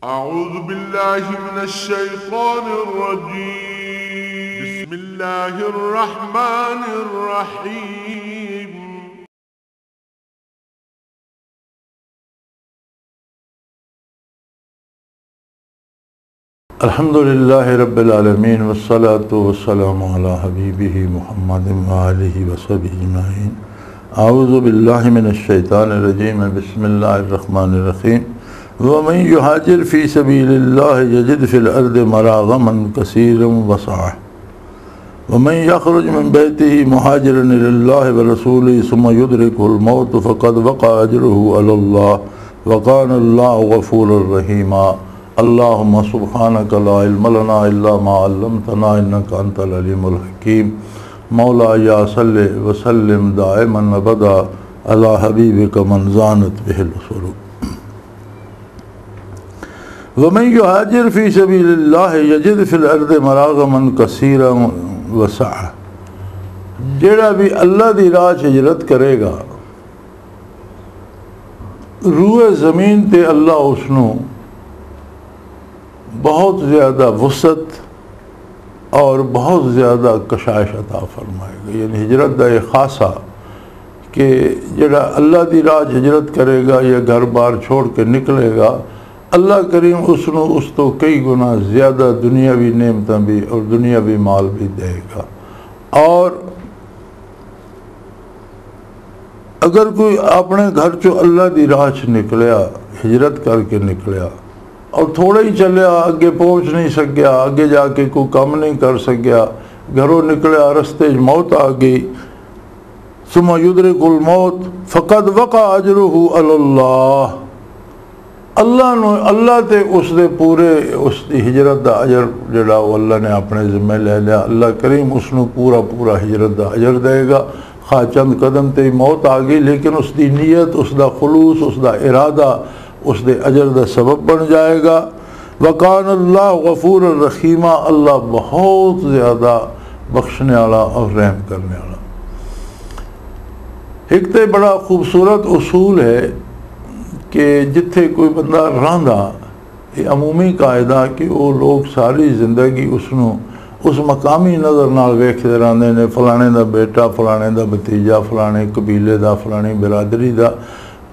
أعوذ بالله من الشيطان الرجيم. بسم الله الرحمن الرحيم. الحمد لله رب العالمين والصلاة والسلام على حبيبه محمد وآله وصحبه أجمعين. أعوذ بالله من الشيطان الرجيم. بسم الله الرحمن الرحيم. ومن يهاجر في سبيل الله يجد في الأرض مراغما كثيرا وسعة ومن يخرج من بيته مهاجرا إلى الله ورسوله ثم يدركه الموت فقد وقع أجره على الله وكان الله غفورا رحيما. اللهم سبحانك لا علم لنا إلا ما علمتنا إنك أنت العليم الحكيم. مولاي صل وسلم دائما أبدا على حبيبك من زانت به الأسر. ومن يهاجر في سبيل الله يجد في الأرض مراغما كثيرا وسعة. جڑا بھی اللہ دی راہ ہجرت کرے گا روئے زمین تے اللہ اس نو بہت زیادہ وسعت اور بہت زیادہ کشائش عطا فرمائے گا. یعنی ہجرت دا ایک خاصہ کہ جڑا اللہ دی راہ ہجرت کرے گا یا گھر بار چھوڑ کے نکلے گا اللہ کریم اس نو اس تو کئی گنا زیادہ دنیاوی نعمتیں بھی اور دنیاوی مال بھی دے گا. اور اگر کوئی اپنے گھر چو اللہ دی راہ چ نکلیا ہجرت کر کے نکلیا اور تھوڑا ہی چلیا اگے پہنچ نہیں سکیا آگے جا کے کوئی کام نہیں کر سکیا گھروں نکلیا رستے موت آ گئی ثم یدرک الموت فقد وقع اجرہ علی اللہ. اللہ تے اس دے پورے اس دی ہجرت دا اجر جڑا وہ اللہ نے اپنے ذمہ لے لیا. اللہ کریم اس نو پورا ہجرت دا اجر دے گا. خواہ چند قدم تے موت آ گئی لیکن اس دی نیت اس دا خلوص اس دا ارادہ اس دے اجر دا سبب بن جائے گا. وکان اللہ غفور الرحیم. اللہ بہت زیادہ بخشنے والا اور رحم کرنے والا. ایک تے بڑا خوبصورت اصول ہے کہ جتھے کوئی بندہ رہندا یہ عمومی قاعدہ کہ وہ لوگ ساری زندگی اس مقامی نظر نال ویکھدے رہندے نے فلانے دا بیٹا فلانے دا بھتیجا فلانے قبیلے دا فلانی برادری دا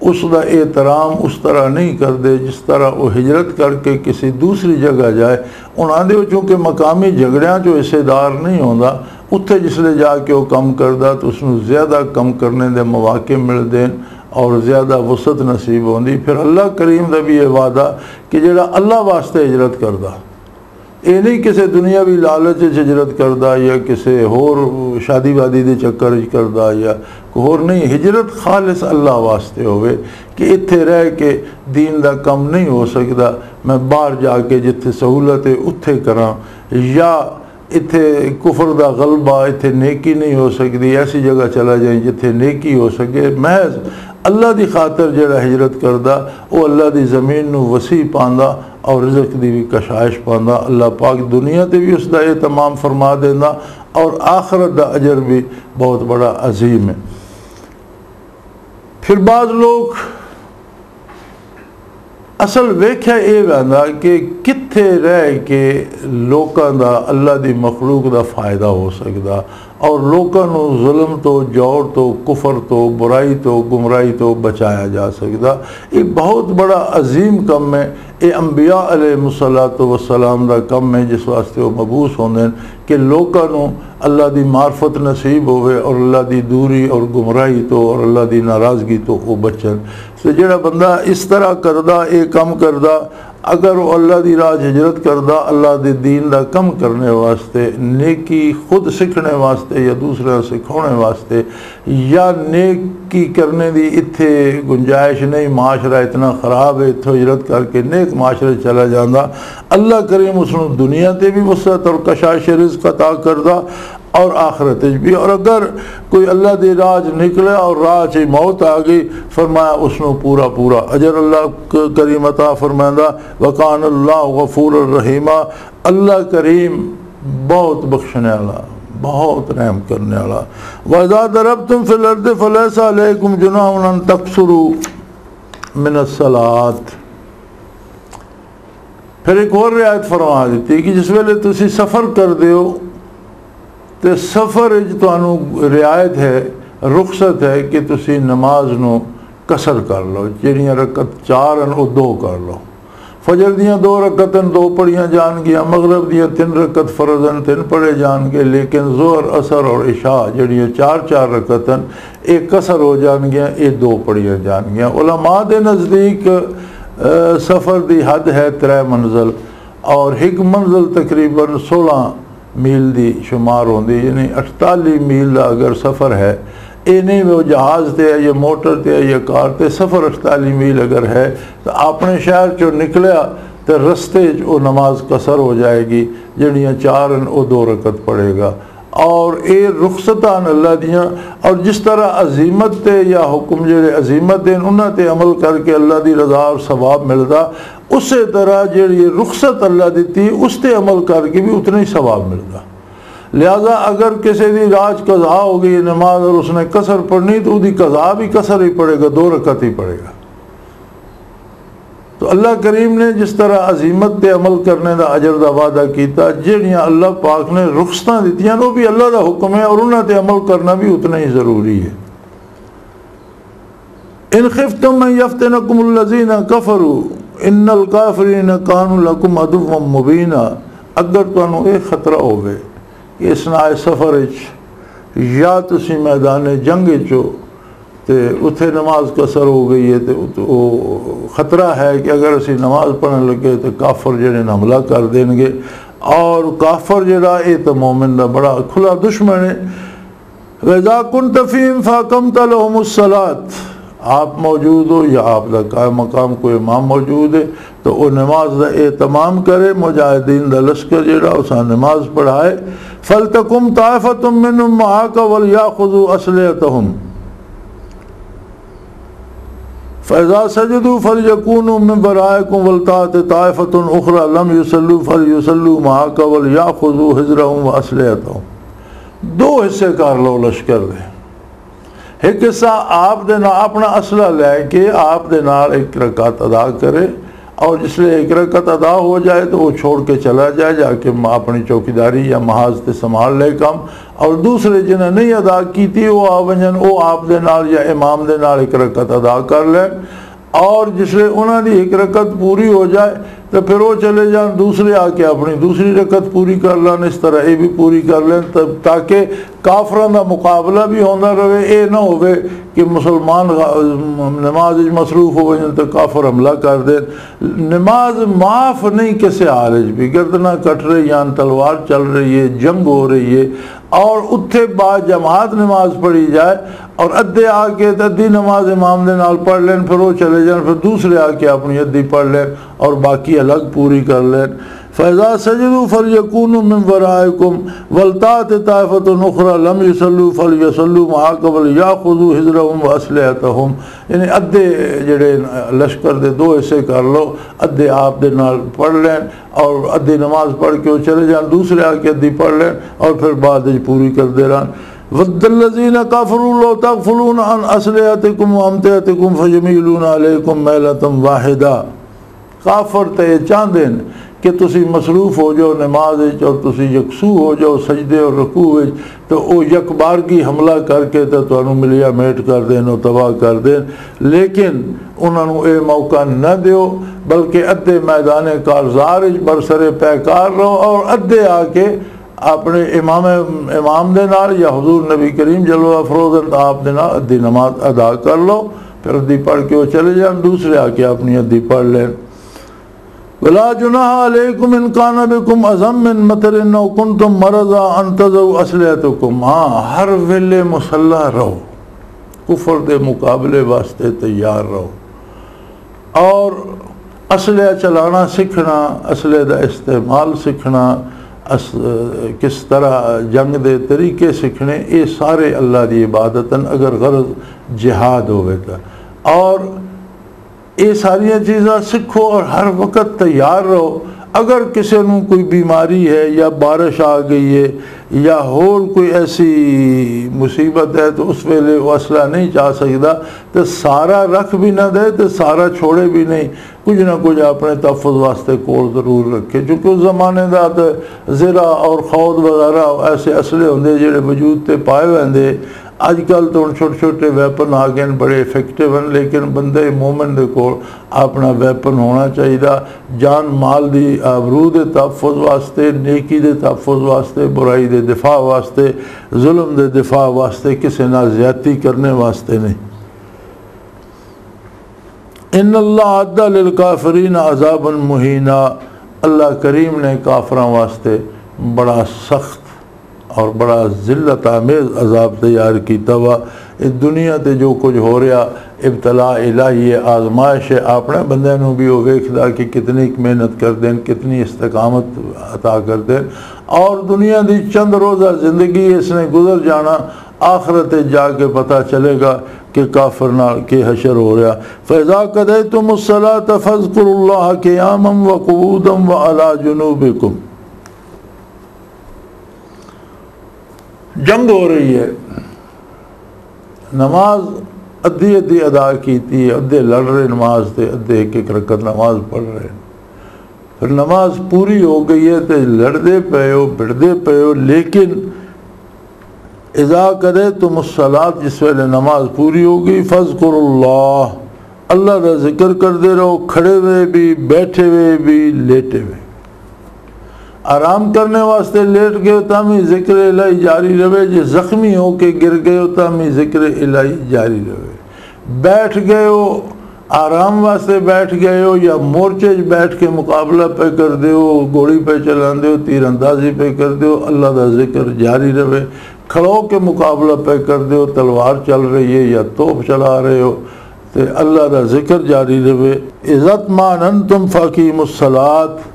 اس دا احترام اس طرح نہیں کردے جس طرح وہ ہجرت کر کے کسی دوسری جگہ جائے. انہاں دے چونکہ مقامی جھگڑیاں جو حصے دار نہیں ہوندا اتھے جسلے جا کے وہ کم کردا تو اس نو زیادہ کم کرنے دے مواقع مل دین اور زیادہ وسعت نصیب ہوندی. پھر اللہ کریم دا بھی یہ وعدہ کہ جڑا اللہ واسطے ہجرت کردا یہ نہیں کسی دنیاوی لالچ ہجرت کردا یا کسی ہور شادی وادی دے چکر کردا یا ہور نہیں. ہجرت خالص اللہ واسطے ہوئے کہ اتھے رہ کے دین دا کم نہیں ہو سکدا میں باہر جا کے جتھے سہولت ہے اتھے کراں یا اتھے کفر دا غلبہ اتھے نیکی نہیں ہو سکتی ایسی جگہ چلا جائیں جتھے نیکی ہو سکے. محض اللہ دی خاطر جڑا ہجرت کردا وہ اللہ دی زمین نو وسیع پاندا اور رزق دی بھی کشائش پاندا. اللہ پاک دنیا تے بھی اس دا اہتمام فرما دیندا اور آخرت دا اجر بھی بہت بڑا عظیم ہے. پھر بعض لوگ اصل ویکھیا یہ ویندا کہ کتھے رہ کے لوکاں دا اللہ دی مخلوق دا فائدہ ہو سکدا اور لوکاں نو ظلم تو جور تو کفر تو برائی تو گمراہی تو بچایا جا سکدا. یہ بہت بڑا عظیم کم ہے. یہ انبیاء علیہ السلام دا کم ہے جس واسطے وہ مبعوث ہوندے کہ لوکاں نو اللہ دی معرفت نصیب ہوئے اور اللہ دی دوری اور گمراہی تو اور اللہ دی ناراضگی تو وہ بچن. تو جڑا بندہ اس طرح کردا یہ کم کردا اگر وہ اللہ دی راہ ہجرت کردا اللہ دے دین دا کم کرنے واسطے نیکی خود سکھنے واسطے یا دوسرے سکھانے واسطے یا نیکی کرنے دی اتھے گنجائش نہیں معاشرہ اتنا خراب ہے اتھے ہجرت کر کے نیک معاشرے چلا جاندہ اللہ کریم اس نے دنیا تے بھی وسعت اور کشائش رزق عطا کردہ اور آخرت بھی. اور اگر کوئی اللہ دی راہ نکلے اور راہ چ موت آ گئی فرمایا اس نے پورا اجر اللہ کریم عطا فرمائندہ. وکان اللہ غفور الرحیم. اللہ کریم بہت بخشنے والا بہت رحم کرنے والا. وَإِذَا ضَرَبْتُمْ فِي الْأَرْضِ فَلَيْسَ عَلَيْكُمْ جُنَاحٌ أَن تَقْصُرُوا مِنَ الصَّلَاةِ. پھر ایک اور رعایت فرما دیتی کہ جس ویلے تسی سفر کر دیو تے سفر تانوں رعایت ہے، رخصت ہے کہ تسی نماز نو قصر کر لو، جہڑیاں رکعت 4 او 2 کر لو۔ فجر دیاں 2 رکعتاں 2 پڑھیاں جان گیاں، مغرب دیاں 3 رکعت فرضاً 3 پڑھے جان گے، لیکن ظہر، عصر اور عشاء جہڑیاں 4 رکعتاں ایک قصر ہو جان گیاں، یہ 2 پڑھیاں جان گیاں۔ علماء دے نزدیک سفر دی حد ہے 3 منزل، اور ایک منزل تقریباً 16 میل دی شمار ہوندی، یعنی 48 میل دا اگر سفر ہے، یہ نہیں وہ جہاز تے ہے یا موٹر تے ہے یا کار تے، سفر 48 میل اگر ہے تو اپنے شہر چو نکلیا تو رستے وہ نماز قصر ہو جائے گی، جڑیاں 4 او 2 رکعت پڑھے گا۔ اور اے رخصتان اللہ دیاں، اور جس طرح عظیمت تے یا حکم جڑے عظیمت دین انہاں تے عمل کر کے اللہ دی رضا اور ثواب ملدا، اسی طرح جڑی رخصت اللہ دیتی اس تے عمل کر کے بھی اتنا ہی ثواب ملدا۔ لہذا اگر کسی دی راج قضا ہو گئی نماز اور اس نے قصر پڑھنی تو دی قضا بھی قصر ہی پڑھے گا، 2 رکعت ہی پڑھے گا۔ تو اللہ کریم نے جس طرح عظیمت تے عمل کرنے دا اجر دا وعدہ کیتا، جہڑیاں اللہ پاک نے رخصتاں دتیاں وہ بھی اللہ دا حکم ہے، اور انہاں تے عمل کرنا بھی اتنا ہی ضروری ہے۔ ان خفتم ان یفتنکم الذین کفروا ان الکافرین کانوا لکم عدوا مبینا، اگر تانوں یہ خطرہ ہوئے کہ اثناء سفر یا تسی میدان جنگ چو تے اتھے نماز قصر ہو گئی ہے، تو خطرہ ہے کہ اگر اسی نماز پڑھنے لگے تو کافر جڑے حملہ کر دیں گے، اور کافر جڑا یہ تو مومن دا بڑا کھلا دشمن ہے۔ وَإِذَا كُنْتَ فِيهِمْ فَأَقَمْتَ لَهُمُ الصَّلَاةَ، آپ موجود ہو یا آپ دا قائم مقام کوئی امام موجود ہے تو وہ نماز دا اہتمام کرے، مجاہدین دا لشکر جڑا اساں نماز پڑھائے۔ فَلْتَقُمْ طَائِفَةٌ مِّنْهُمْ مَعَكَ وَلْيَأْخُذُوا أَسْلِحَتَهُمْ فَإِذَا سَجَدُوا فَلْيَكُونُوا مِنْ وَرَائِكُمْ وَلْتَأْتِ طَائِفَةٌ أُخْرَى لَمْ يُصَلُّوا فَلْيُصَلُّوا مَعَكَ وَلْيَأْخُذُوا حِذْرَهُمْ وَأَسْلِحَتَهُمْ۔ 2 حصے کر لو لشکر دے، ایک حصہ آپ دے نال اپنا اسلحہ لے کے آپ دے نال 1 رکعت ادا کرے، اور جس لئے 1 رکعت ادا ہو جائے تو وہ چھوڑ کے چلا جائے، جا کے اپنی چوکیداری یا محاذ تے سنبھال لے کام، اور دوسرے جنہیں نہیں ادا کی تھی وہ آونجن وہ آپ دے نال یا امام دے نال 1 رکعت ادا کر لیں، اور جس لئے انہوں نے 1 رکعت پوری ہو جائے تو پھر وہ چلے جائیں، دوسرے آ کے اپنی دوسری رکعت پوری کر لیں، اس طرح یہ بھی پوری کر لیں، تاکہ کافران دا مقابلہ بھی ہوندہ رہے، اے نہ ہوئے کہ مسلمان نماز مصروف ہو جائیں تو کافر حملہ کر دیں۔ نماز معاف نہیں کسے حالج بھی، گردنہ کٹ رہی ہیں، تلوار چل رہی ہے، جنگ ہو رہی ہے، اور اتھے بعد جماعت نماز پڑھی جائے اور ادھے آ کے ادھی نماز امام دے نال پڑھ لیں، پھر وہ چلے جائیں، پھر دوسرے آ کے اپنی ادھی پڑھ لیں اور باقی الگ پوری کر لیں۔ فَإِذَا سَجَدُوا فَلْيَكُونُوا مِنْ وَرَائِكُمْ وَلْتَأْتِ طَائِفَةٌ أُخْرَى لَمْ يُصَلُّوا فَلْيُصَلُّوا مَعَكَ وَلْيَأْخُذُوا حِذْرَهُمْ وَأَسْلِحَتَهُمْ، یعنی ادھے جڑے لشکر دے 2 حصے کر لو، ادھے آپ دے نال پڑھ لیں اور ادھی نماز پڑھ کے وہ چلے جائیں، دوسرے آ کے ادھی پڑھ لیں اور پھر بعد پوری کر دے رہا۔ وَدَّ الَّذِينَ كَفَرُوا لَوْ تَغْفُلُونَ عَنْ أَسْلِحَتِكُمْ وَأَمْتِعَتِكُمْ فَيَمِيلُونَ عَلَيْكُمْ مَيْلَةً وَاحِدَةً، کافر تے چاہتے ہیں کہ تسی مصروف ہو جاؤ نماز اور تسی یکسو ہو جاؤ سجدے اور رکوع، تو وہ یک بار کی حملہ کر کے تو انہوں ملیا میٹ کر دیں اور تباہ کر دیں، لیکن انہوں اے موقع نہ دیو، بلکہ ادھے میدان کارزار برسر پیکار رہو، اور ادھے آ کے اپنے امام دے نال یا حضور نبی کریم جلوہ افروز آپ دے نال ادھی نماز ادا کر لو، پھر ادھی پڑھ کے وہ چلے جائیں، دوسرے آ کے اپنی ادھی پڑھ لیں۔ وَلَا جُنَاحَ عَلَيْكُمْ إِنْ كَانَ بِكُمْ أَذًى مِّن مَطَرٍ أَوْ كُنْتُمْ مَرْضَىٰ أَن تَضَعُوا أَسْلِحَتَكُمْ، ہاں ہر ویلے مسلح رہو، کفر دے مقابلے واسطے تیار رہو، اور اسلحہ چلانا سیکھنا، اسلحے دا استعمال سیکھنا، کس طرح جنگ دے طریقے سیکھنے، یہ سارے اللہ دی عبادتاً اگر غرض جہاد ہوئے گا، اور یہ ساری چیزاں سیکھو اور ہر وقت تیار رہو۔ اگر کسی نو کوئی بیماری ہے یا بارش آ گئی ہے یا اور کوئی ایسی مصیبت ہے تو اس ویلے وہ اسلحہ نہیں چاہ سکتا تو سارا رکھ بھی نہ دے تو سارا چھوڑے بھی نہیں، کچھ نہ کچھ اپنے تحفظ واسطے کول ضرور رکھے، چونکہ اس زمانے دا تو زرہ اور خود وغیرہ ایسے اسلحے ہوندے جڑے وجود تے پائے ہوندے۔ اج کل تو چھوٹے چھوٹے ویپن آ گئے بڑے افیکٹو ہیں، لیکن بندے مومن دے کول اپنا ویپن ہونا چاہیے، جان مال دی آبرو دے تحفظ واسطے، نیکی دے تحفظ واسطے، برائی دے دفاع واسطے، ظلم دے دفاع واسطے، کسی نہ زیادتی کرنے واسطے نہیں۔ ان اللہ اعد للکافرین عذابا مہینا، اللہ کریم نے کافراں واسطے بڑا سخت اور بڑا ذلت آمیز عذاب تیار کیتا ہوا۔ اس دنیا تے جو کچھ ہو رہا ابتلا الہی آزمائش ہے، اپنے بندے نو بھی وہ ویکھدا کہ کتنی محنت کر دیں، کتنی استقامت عطا کر دیں، اور دنیا دی چند روزہ زندگی اس نے گزر جانا، آخرت جا کے پتہ چلے گا کہ کافر نال کے حشر ہو رہا۔ فَإِذَا قَضَيْتُمُ الصَّلَاةَ فَاذْكُرُوا اللَّهَ قِيَامًا وَقُعُودًا وَعَلَى جُنُوبِكُمْ۔ جنگ ہو رہی ہے، نماز ادھی ادھی ادا کیتی ہے، ادھے لڑ رہے نماز تے، ادھے ایک ایک رکعت نماز پڑھ رہے ہیں، پھر نماز پوری ہو گئی ہے تے لڑدے پے ہو، بڑھدے پے ہو، لیکن اذا قضیتم الصلاۃ، جس ویلے نماز پوری ہو گئی، فاذکروا اللہ، اللہ کا ذکر کرتے رہو، کھڑے ہوئے بھی، بیٹھے ہوئے بھی، لیٹے ہوئے۔ آرام کرنے واسطے لیٹ گئے ہو تامی ذکر الہی جاری رہے، جی زخمی ہو کے گر گئے ہو تامی ذکر الہی جاری رہے، بیٹھ گئے ہو آرام واسطے بیٹھ گئے ہو یا مورچے بیٹھ کے مقابلہ پہ کر دے ہو، گوڑی پہ چلان دے ہو، تیر اندازی پہ کر دے ہو، اللہ کا ذکر جاری رہے۔ کھڑو کے مقابلہ پہ کر دے ہو، تلوار چل رہی ہے یا توپ چلا رہے ہو، تو اللہ کا ذکر جاری رہے۔ اذا اطمأننتم فاقیموا الصلاۃ،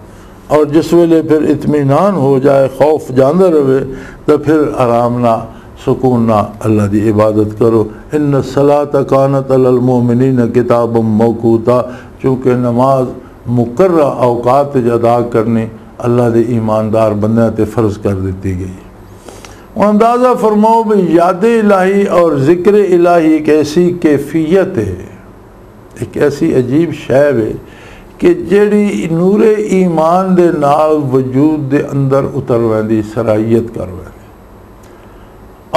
اور جس ویلے پھر اطمینان ہو جائے، خوف جاندہ رہے، تو پھر آرام نہ، سکون نہ اللہ دی عبادت کرو۔ ان الصلاۃ کانت علی المؤمنین کتابا موقوتا، چونکہ نماز مقررہ اوقات ادا کرنی اللہ دے ایماندار بندیاں تے فرض کر دیتی گئی۔ اندازہ فرماؤ بھی یاد الہی اور ذکر الہی ایک ایسی کیفیت ہے، ایک ایسی عجیب شے ہے کہ جیڑی نور ایمان دے نال وجود دے اندر اتر ویندی، سرائیت کر ویندی،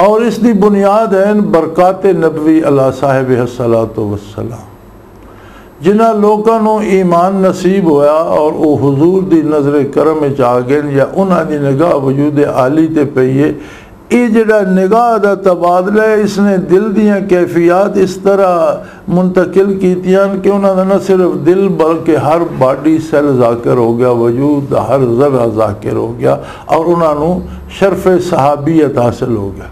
اور اس دی بنیاد ہے برکات نبوی علی صاحب الصلاۃ والسلام۔ جنہاں لوگاں نو ایمان نصیب ہویا اور او حضور دی نظر کرم وچ آ گئے یا انہاں دی نگاہ وجود عالی تے پئیے، یہ جڑا نگاہ دا تبادلہ ہے، اس نے دل دیاں کیفیات اس طرح منتقل کیتیاں کہ انہاں دا نہ صرف دل بلکہ ہر باڈی سیل ذاکر ہو گیا، وجود دا ہر ذرہ ذاکر ہو گیا، اور انہاں نو شرف صحابیت حاصل ہو گیا۔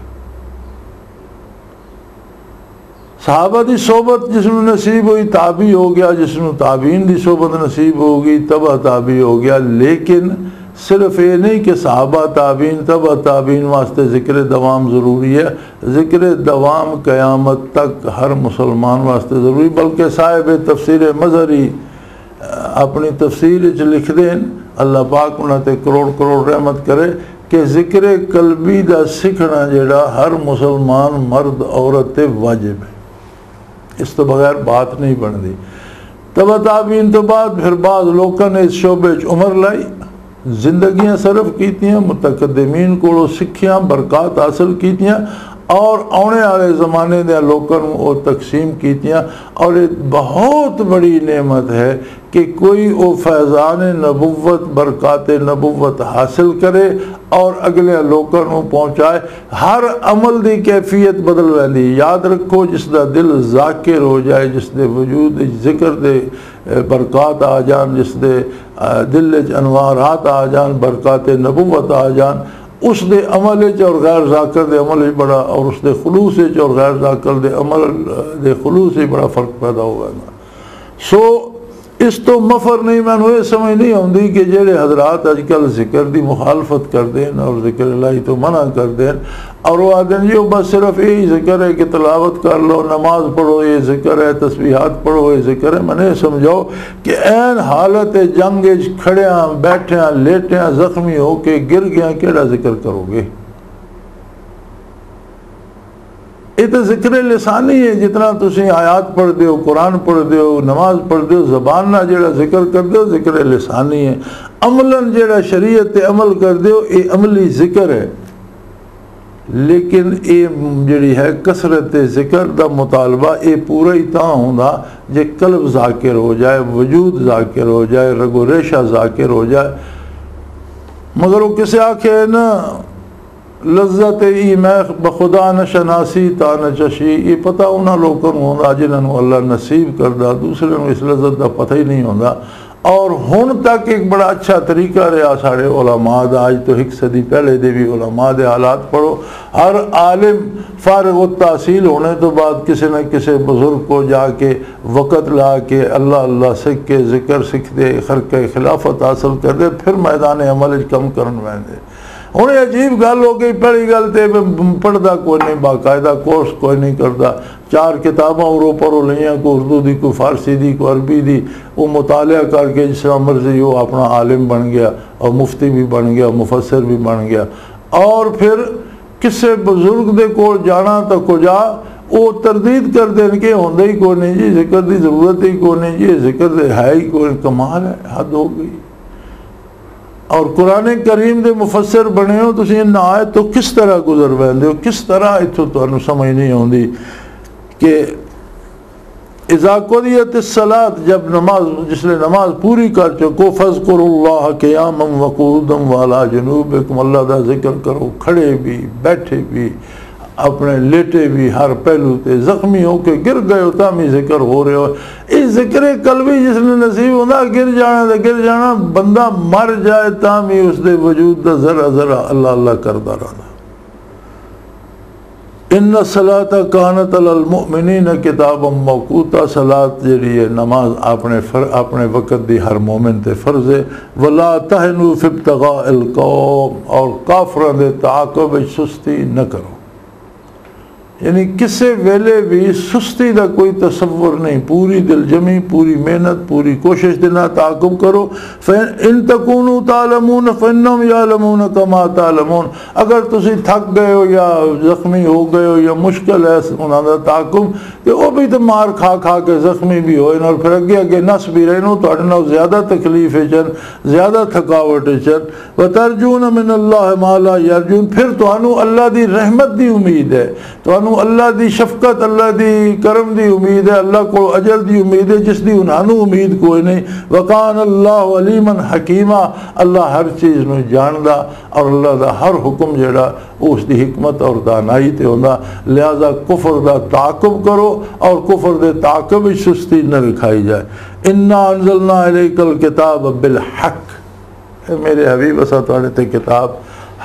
صحابہ دی صحبت جس نو نصیب ہوئی تابعی ہو گیا، جس نو تابعین دی صحبت نصیب ہوگی تبع تابعی ہو گیا۔ لیکن صرف یہ نہیں کہ صحابہ تابعین تبع تابعین واسطے ذکر دوام ضروری ہے، ذکر دوام قیامت تک ہر مسلمان واسطے ضروری، بلکہ صاحب تفسیر مظہری اپنی تفسیر لکھ دیں، اللہ پاک انہاں تے کروڑ کروڑ رحمت کرے، کہ ذکر قلبی دا سکھنا جڑا ہر مسلمان مرد عورت تے واجب ہے، اس تو بغیر بات نہیں بندی۔ تبع تابعین تو بعد پھر بعض لوگوں نے اس شعبے عمر لائی، زندگیاں صرف کیتیاں، متقدمین کو سکھیاں برکات حاصل کیتیاں، اور آنے والے زمانے دے لوگوں کو تقسیم کیتیاں۔ اور ایک بہت بڑی نعمت ہے کہ کوئی او فیضان نبوت، برکات نبوت حاصل کرے اور اگلے لوگوں کو پہنچائے، ہر عمل دی کیفیت بدل ویندی۔ یاد رکھو، جس دا دل ذاکر ہو جائے، جس دے وجود ذکر دے برکات آ جان، جس دے دل انوارات آ جان، برکات نبوت آ جان، اس دے عمل اور غیر ذاکر دے عمل بڑا، اور اس دے خلوص اور غیر ذاکر دے عمل دے خلوص بڑا فرق پیدا ہوا ہے۔ سو اس تو مفر نہیں، میں نے یہ سمجھ نہیں آتی کہ جڑے حضرات اج کل ذکر دی مخالفت کر دیں اور ذکر الہی تو منع کر دیں، اور وہ آدھیں جی بس صرف یہی ذکر ہے کہ تلاوت کر لو، نماز پڑھو یہ ذکر ہے، تسبیحات پڑھو یہ ذکر ہے۔ میں نے سمجھاؤ کہ این حالت جنگ کھڑیاں بیٹھیاں لیٹیاں زخمی ہو کے گر گیا، کیڑا ذکر کرو گے؟ یہ تو ذکر لسانی ہے، جتنا تسی آیات پڑھ دیو، قرآن پڑھ دیو، نماز پڑھ دیو، زبان نہ جڑا ذکر کر دیو ذکر لسانی ہے۔ عملاً جڑا شریعت تے عمل کر دیو یہ عملی ذکر ہے، لیکن یہ جڑی ہے کثرت ذکر دا مطالبہ یہ پورا ہی تاں ہوندا جے قلب ذاکر ہو جائے، وجود ذاکر ہو جائے، رگ و ریشہ ذاکر ہو جائے۔ مگر وہ کسے آکھے نا لذت ای میں بخدا نہ شناسی تا نہ چشی، یہ پتہ انہاں لوگوں کو ہوندا جنہوں اللہ نصیب کردہ، دوسرے کو اس لذت دا پتہ ہی نہیں ہوندا۔ اور ہن تک ایک بڑا اچھا طریقہ رہا سارے علماء دا، آج تو ایک صدی پہلے دے بھی علماء دے حالات پڑھو، ہر عالم فارغ التحصیل ہونے تو بعد کسی نہ کسی بزرگ کو جا کے وقت لا کے اللہ اللہ سکھ کے ذکر سکھ دے، خرقہ خلافت حاصل کر دے، پھر میدان عمل کم کرن ویندے۔ ہوں عجیب گل ہو گئی، پہلی گل تے پڑھتا کوئی نہیں، باقاعدہ کورس کوئی نہیں کرتا، 4 کتاباں اوروں پروں لئیاں، کوئی اردو دی، کوئی فارسی دی، کوئی عربی دی، وہ مطالعہ کر کے جس طرح مرضی وہ اپنا عالم بن گیا اور مفتی بھی بن گیا، مفسر بھی بن گیا۔ اور پھر کسے بزرگ دے کول جانا تو کجا وہ تردید کر دیں کہ ہوندے ہی کوئی نہیں جی، ذکر دی ضرورت ہی کوئی نہیں جی، ذکر دے ہے ہی کوئی، کمال ہے، حد ہو گئی۔ اور قرآن کریم دے مفسر بنے ہو تو نہ آئے تو کس طرح گزر ویندے ہو، کس طرح اتھو تو انہوں سمجھ نہیں ہوندی کہ اذا قضیت الصلاۃ، جب نماز جس نے نماز پوری کر چکو، فاذکروا اللہ قیاما وقعودا وعلی جنوبکم، اللہ دا ذکر کرو کھڑے بھی، بیٹھے بھی، اپنے لیٹے بھی، ہر پہلو تے، زخمی ہو کے گر گئے ہو تامی ذکر ہو رہے ہو۔ اس ذکر قلبی جس نے نصیب ہونا، گر جانا تو گر جانا، بندہ مر جائے تامی اس دے وجود دا ذرا ذرا اللہ اللہ کرتا رہنا۔ ان الصلاۃ کانت علی المؤمنین کتابا موقوتا، صلاۃ جڑی ہے نماز اپنے وقت دی ہر مومن تے فرض ہے۔ ولا تہنوا فی ابتغاء القوم، اور کافراں دے تعاقب سستی نہ کرو، یعنی کسے ویلے بھی سستی دا کوئی تصور نہیں، پوری دل جمی، پوری محنت، پوری کوشش دینا تعاقب کرو۔ ان تکونوا تعلمون فانہم یعلمون کما تعلمون، اگر تسی تھک گئے ہو یا زخمی ہو گئے ہو یا مشکل ہے انہاں دا تعاقب، کہ وہ بھی تو مار کھا کھا کے زخمی بھی ہوئے اور پھر اگے اگے نس بھی رہے نو، تو اڈنا زیادہ تکلیف ہے چن، زیادہ تھکاوٹ ہے چن۔ وترجون من اللہ ما لا یرجون، پھر تو انہوں اللہ دی رحمت دی امید ہے، تو انہوں اللہ دی شفقت، اللہ دی کرم دی امید ہے، اللہ کو اجر دی امید ہے جس دی انہوں امید کوئی نہیں۔ وکان اللہ علیما حکیما، اللہ ہر چیز نو جاندا، اور اللہ دا ہر حکم جڑا اس دی حکمت اور دانائی تے ہوندا۔ لہذا کفر دا تعاقب کرو اور کفر دے تعاقب وچ سستی نہ رکھائی جائے۔ انا انزلنا الیک الکتاب بالحق، میرے حبیب اسا تواڈے تے کتاب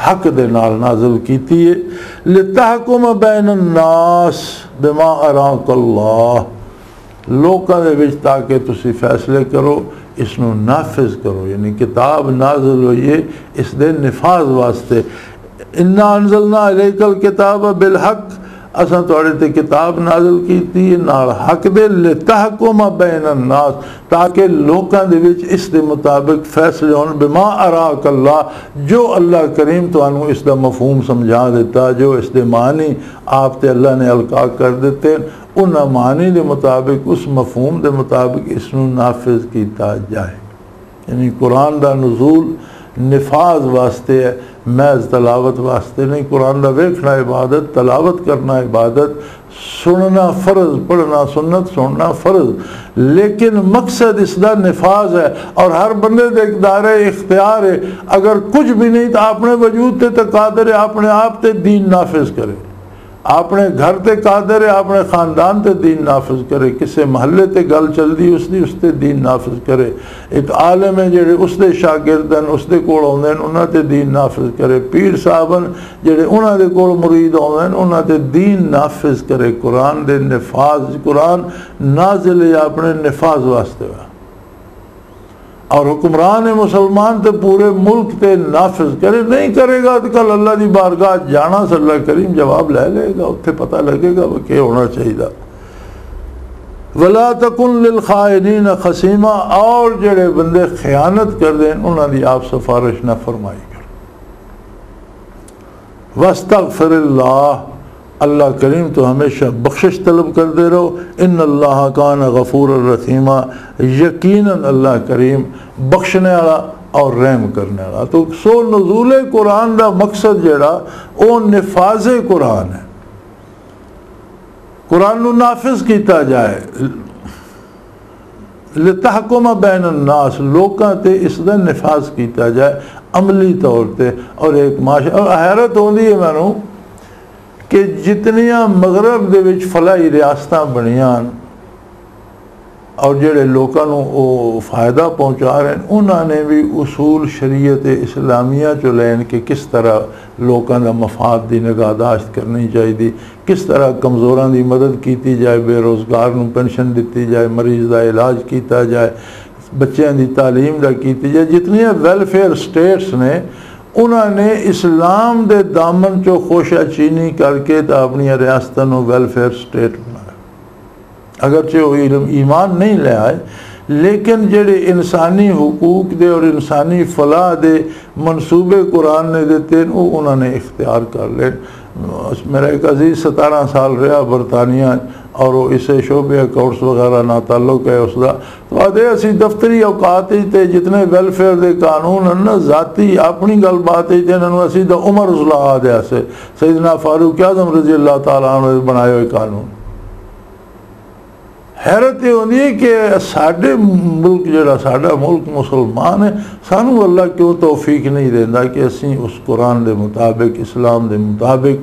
حق دے نال نازل کیتی ہے۔ لتحکم بین الناس بما اراک اللہ، لوکاں دے وچ تاکہ تسی فیصلے کرو، اس نو نافذ کرو، یعنی کتاب نازل ہوئی ہے اس دے نفاذ واسطے۔ انا انزلنا الیک الکتاب بالحق، اساں تواڈے تے کتاب نازل کیتی ہے نال حق دے، لتحکم بین الناس، تاکہ لوکاں دے وچ اس دے مطابق فیصلے ہون، بما اراک اللہ، جو اللہ کریم تو انہوں اس دا مفہوم سمجھا دیتا، جو اس دے معنی آپ تے اللہ نے القا کر دیتے، ان معنی دے مطابق، اس مفہوم دے مطابق اس نو نافذ کیتا جائے۔ یعنی قرآن دا نزول نفاذ واسطے ہے، محض تلاوت واسطے نہیں۔ قرآن دا ویکھنا عبادت، تلاوت کرنا عبادت، سننا فرض، پڑھنا سنت، سننا فرض، لیکن مقصد اس دا نفاذ ہے، اور ہر بندے دے اقدار اختیار ہے، اگر کچھ بھی نہیں تو اپنے وجود تے قادر ہے اپنے آپ تے دین نافذ کرے، اپنے گھر تے قادر ہے اپنے خاندان تے دین نافذ کرے، کسے محلے تے گل چل دی اس تے دین نافذ کرے، ایک عالم ہے جڑے اس دے شاگردن اس دے کول آوندے ہیں انہاں تے دین نافذ کرے، پیر صاحبن جڑے انہاں دے کول مرید آوندے ہیں انہاں تے دین نافذ کرے۔ قرآن دے نفاذ، قرآن نازل ہے اپنے نفاذ واسطے، اور حکمران مسلمان تے پورے ملک تے نافذ کرے، نہیں کرے گا تو کل اللہ دی بارگاہ جانا سے اللہ کریم جواب لے لے گا، اتھے پتہ لگے گا وہ کیا ہونا چاہیے۔ وَلَا تَكُنْ لِلْخَائِنِينَ خَصِيمًا، اور جڑے بندے خیانت کر دیں انہاں دی آپ سفارش نہ فرمائی کر۔ وَاسْتَغْفِرِ اللَّهِ، اللہ کریم تو ہمیشہ بخشش طلب کرتے رہو. ان اللہ کان غفور الرحیمہ، یقیناً اللہ کریم بخشنے والا اور رحم کرنے والا. تو سو نزول قرآن دا مقصد جڑا وہ نفاذ قرآن ہے، قرآن نو نافذ کیتا جائے. لتحکم بین الناس، لوکاں تے اس دا نفاذ کیتا جائے عملی طور تے. اور ایک معاشرہ، اور حیرت ہوندی ہے مینوں کہ جتنیاں مغرب دے وچ فلاحی ریاستاں بنیاں اور جڑے لوکاں نو او فائدہ پہنچا رہے ہیں، انہاں نے بھی اصول شریعت اسلامیہ چو لین کہ کس طرح لوکاں دا مفاد دی نگہداشت کرنی چاہیے، کس طرح کمزوراں دی مدد کیتی جائے، بے روزگار نو پینشن دتی جائے، مریض دا علاج کیتا جائے، بچیاں دی تعلیم دا کیتی جائے. جتنی ویلفیئر سٹیٹس نے انہوں نے اسلام دے دامن چو خوشہ چینی کر کے تا اپنی ریاستوں نو ویلفیئر سٹیٹ بنایا. اگرچہ وہ ایمان نہیں لے آئے، لیکن جڑے انسانی حقوق دے اور انسانی فلاح دے منصوبے قرآن نے دیتے ہیں وہ انہوں نے اختیار کر لیں. میرا ایک عزیز 17 سال رہا برطانیہ اور وہ اسے شعبے اکاؤنٹس وغیرہ نہ تعلق ہے اس دا. تو آدھے اسی دفتری اوقات تے جتنے ویلفیئر دے قانون ہیں نا، ذاتی اپنی گل بات ہے جنہوں اسی دا عمر اصلاح آدھے سے سیدنا فاروق اعظم رضی اللہ تعالیٰ عنہ بنائے ہوئے قانون. حیرت یہ ہوندی ہے کہ ساڈے ملک جڑا ساڈا ملک مسلمان ہے، سانو اللہ کیوں توفیق نہیں دیندا کہ اسی اس قرآن دے مطابق، اسلام دے مطابق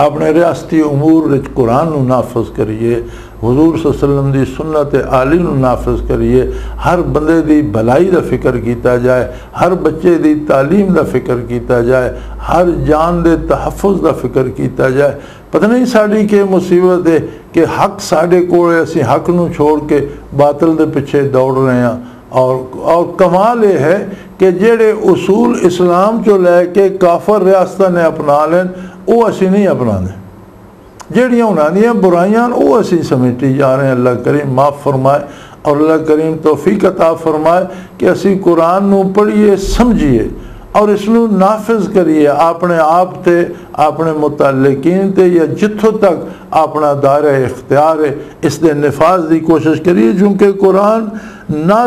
اپنے ریاستی امور وچ قرآن نو نافذ کریے، حضور صلی اللہ علیہ وسلم دی سنت عالی نو نافذ کریے، ہر بندے دی بھلائی دا فکر کیتا جائے، ہر بچے دی تعلیم دا فکر کیتا جائے، ہر جان دے تحفظ دا فکر کیتا جائے. پتہ نہیں ساڑی کہ مصیبت ہے کہ حق ساڑے کوڑے اسی حق نو چھوڑ کے باطل دے پیچھے دوڑ رہے ہیں. اور کمال یہ ہے کہ جڑے اصول اسلام چو لے کے کافر ریاستہ نے اپنا لیں وہ اسی نہیں اپنا دیں. جڑیاں انہاں دیاں برائیاں وہ اسی سمیٹی جا رہے ہیں. اللہ کریم معاف فرمائے اور اللہ کریم توفیق عطا فرمائے کہ اسی قرآن نو پڑھیے، سمجھیے اور اس نو نافذ کریے اپنے آپ تے، اپنے متعلقین تے، یا جتھوں تک اپنا دائرہ اختیار ہے اس دے نفاذ دی کوشش کریے. چونکہ قرآن اِنَّا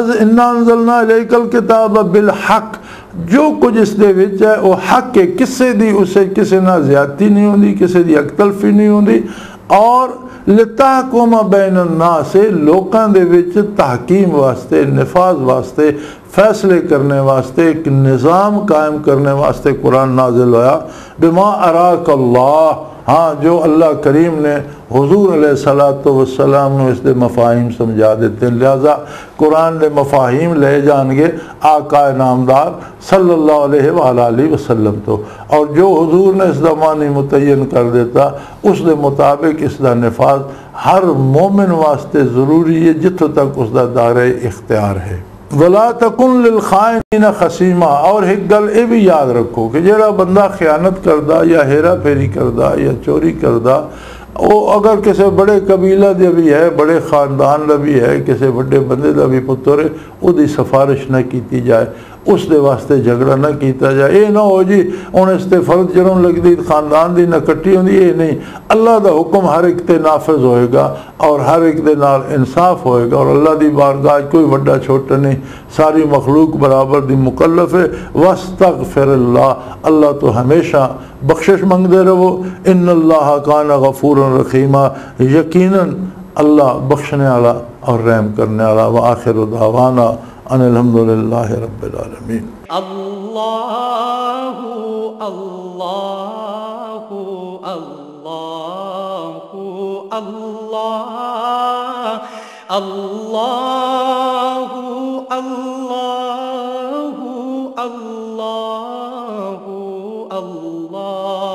أَنزَلْنَا إِلَيْكَ الْكِتَابَ بِالْحَقِّ، جو کچھ اس دے وچ ہے وہ حق کے، کسے دی اسے کسے نہ زیادتی نہیں ہوندی، کسے دی حق تلفی نہیں ہوندی. اور لتحکم بین الناس، لوکاں دے وچ تحکیم واسطے، نفاذ واسطے، فیصلے کرنے واسطے، ایک نظام قائم کرنے واسطے قرآن نازل ہوا. بما اراک اللہ، ہاں جو اللہ کریم نے حضور علیہ السلام نے اس دے مفاہیم سمجھا دیتے ہیں. لہذا قرآن دے مفاہیم لے جان گے آقا نامدار صلی اللہ علیہ وآلہ وسلم تو، اور جو حضور نے اس دا معنی متعین کر دیتا اس دے مطابق اس دا نفاذ ہر مومن واسطے ضروری ہے جتوں تک اس دا دائرہ اختیار ہے. وَلَا تَكُنْ لِلْخَائِنِينَ خَصِيمًا، اور ایک گل یہ بھی یاد رکھو کہ جڑا بندہ خیانت کردہ یا ہیرا پھیری کردہ یا چوری کردہ، وہ اگر کسی بڑے قبیلہ دے بھی ہے، بڑے خاندان دا بھی ہے، کسی بڑے بندے دا بھی پتر ہے، وہ دی سفارش نہ کیتی جائے، اس دے واسطے جھگڑا نہ کیتا جائے. یہ نہ ہو جی ان اس تے فرد جرم لگ دی خاندان دی نہ کٹی ہوندی، یہ نہیں. اللہ دا حکم ہر ایک تے نافذ ہوئے گا اور ہر ایک دے نال انصاف ہوئے گا، اور اللہ دی بارگاہ کوئی وڈا چھوٹا نہیں، ساری مخلوق برابر دی مکلف ہے. واستغفر اللہ، اللہ تو ہمیشہ بخشش منگتے رہو. ان اللہ کان غفور رحیما، یقیناً اللہ بخشنے والا اور رحم کرنے والا. وآخر دعوانا ان الحمدللہ رب العالمین. اللہ اللہ اللہ اللہ اللہ اللہ اللہ اللہ